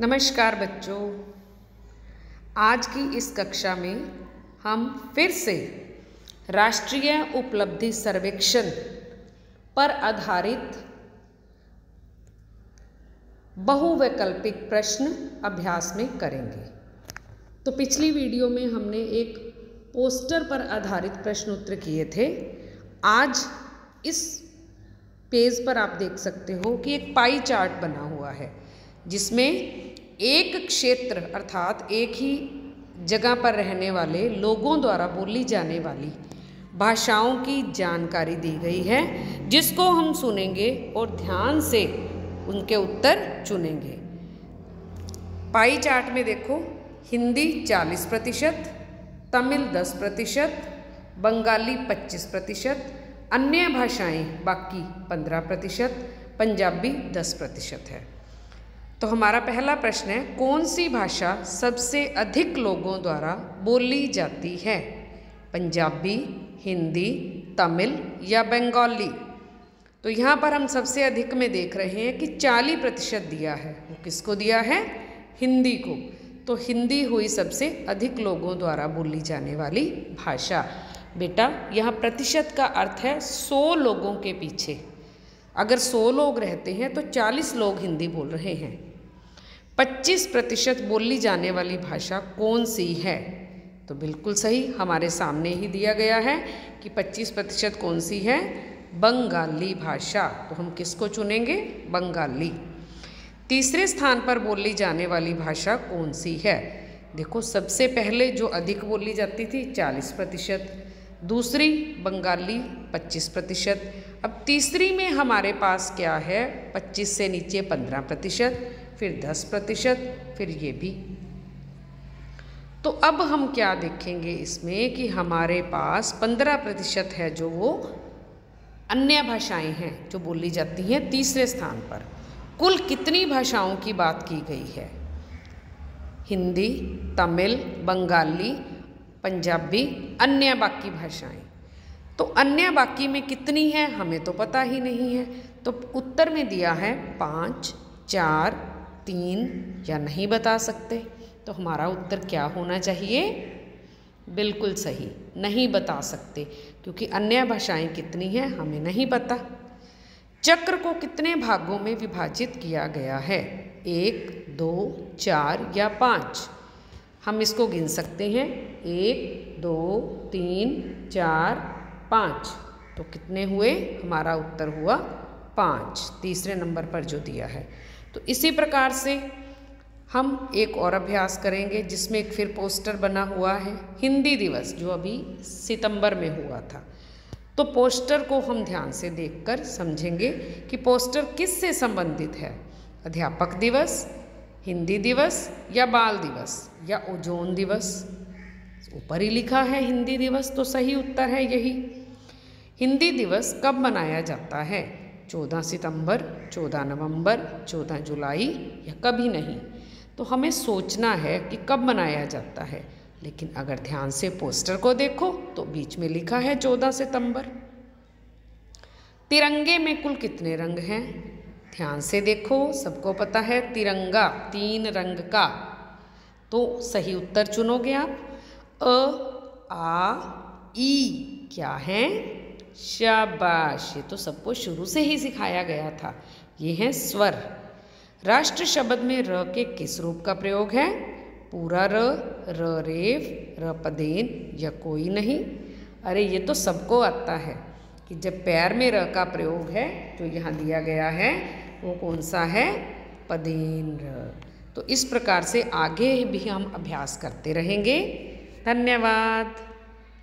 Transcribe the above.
नमस्कार बच्चों, आज की इस कक्षा में हम फिर से राष्ट्रीय उपलब्धि सर्वेक्षण पर आधारित बहुवैकल्पिक प्रश्न अभ्यास में करेंगे। तो पिछली वीडियो में हमने एक पोस्टर पर आधारित प्रश्न उत्तर किए थे। आज इस पेज पर आप देख सकते हो कि एक पाई चार्ट बना हुआ है जिसमें एक क्षेत्र अर्थात एक ही जगह पर रहने वाले लोगों द्वारा बोली जाने वाली भाषाओं की जानकारी दी गई है, जिसको हम सुनेंगे और ध्यान से उनके उत्तर चुनेंगे। पाई चार्ट में देखो, हिंदी 40%, तमिल 10%, बंगाली 25%, अन्य भाषाएं बाकी 15%, पंजाबी 10% है। तो हमारा पहला प्रश्न है, कौन सी भाषा सबसे अधिक लोगों द्वारा बोली जाती है? पंजाबी, हिंदी, तमिल या बंगाली? तो यहाँ पर हम सबसे अधिक में देख रहे हैं कि 40% दिया है। वो किसको दिया है? हिंदी को। तो हिंदी हुई सबसे अधिक लोगों द्वारा बोली जाने वाली भाषा। बेटा, यहाँ प्रतिशत का अर्थ है 100 लोगों के पीछे। अगर 100 लोग रहते हैं तो 40 लोग हिंदी बोल रहे हैं। 25% बोली जाने वाली भाषा कौन सी है? तो बिल्कुल सही, हमारे सामने ही दिया गया है कि 25% कौन सी है? बंगाली भाषा। तो हम किसको चुनेंगे? बंगाली। तीसरे स्थान पर बोली जाने वाली भाषा कौन सी है? देखो, सबसे पहले जो अधिक बोली जाती थी 40%, दूसरी बंगाली 25%, अब तीसरी में हमारे पास क्या है? 25 से नीचे 15%, फिर 10%, फिर ये भी। तो अब हम क्या देखेंगे इसमें कि हमारे पास 15% है जो वो अन्य भाषाएं हैं जो बोली जाती हैं तीसरे स्थान पर। कुल कितनी भाषाओं की बात की गई है? हिंदी, तमिल, बंगाली, पंजाबी, अन्य बाकी भाषाएं। तो अन्य बाकी में कितनी है हमें तो पता ही नहीं है। तो उत्तर में दिया है 5, 4, 3 या नहीं बता सकते। तो हमारा उत्तर क्या होना चाहिए? बिल्कुल सही, नहीं बता सकते, क्योंकि अन्य भाषाएं कितनी हैं हमें नहीं पता। चक्र को कितने भागों में विभाजित किया गया है? 1, 2, 4 या 5? हम इसको गिन सकते हैं। 1, 2, 3, 4, 5। तो कितने हुए? हमारा उत्तर हुआ 5, तीसरे नंबर पर जो दिया है। तो इसी प्रकार से हम एक और अभ्यास करेंगे जिसमें एक फिर पोस्टर बना हुआ है, हिंदी दिवस जो अभी सितंबर में हुआ था। तो पोस्टर को हम ध्यान से देखकर समझेंगे कि पोस्टर किससे संबंधित है। अध्यापक दिवस, हिंदी दिवस या बाल दिवस या ओजोन दिवस? ऊपर ही लिखा है हिंदी दिवस, तो सही उत्तर है यही। हिंदी दिवस कब मनाया जाता है? 14 सितंबर, 14 नवंबर, 14 जुलाई या कभी नहीं? तो हमें सोचना है कि कब मनाया जाता है। लेकिन अगर ध्यान से पोस्टर को देखो तो बीच में लिखा है 14 सितंबर। तिरंगे में कुल कितने रंग हैं? ध्यान से देखो, सबको पता है तिरंगा 3 रंग का। तो सही उत्तर चुनोगे आप। अ, आ, ई क्या है? शाबाश, ये तो सबको शुरू से ही सिखाया गया था। ये हैं स्वर। राष्ट्र शब्द में र के किस रूप का प्रयोग है? पूरा र, रेफ, र पदेन या कोई नहीं? अरे ये तो सबको आता है कि जब पैर में र का प्रयोग है जो यहाँ दिया गया है वो कौन सा है? पदेन र। तो इस प्रकार से आगे भी हम अभ्यास करते रहेंगे। धन्यवाद।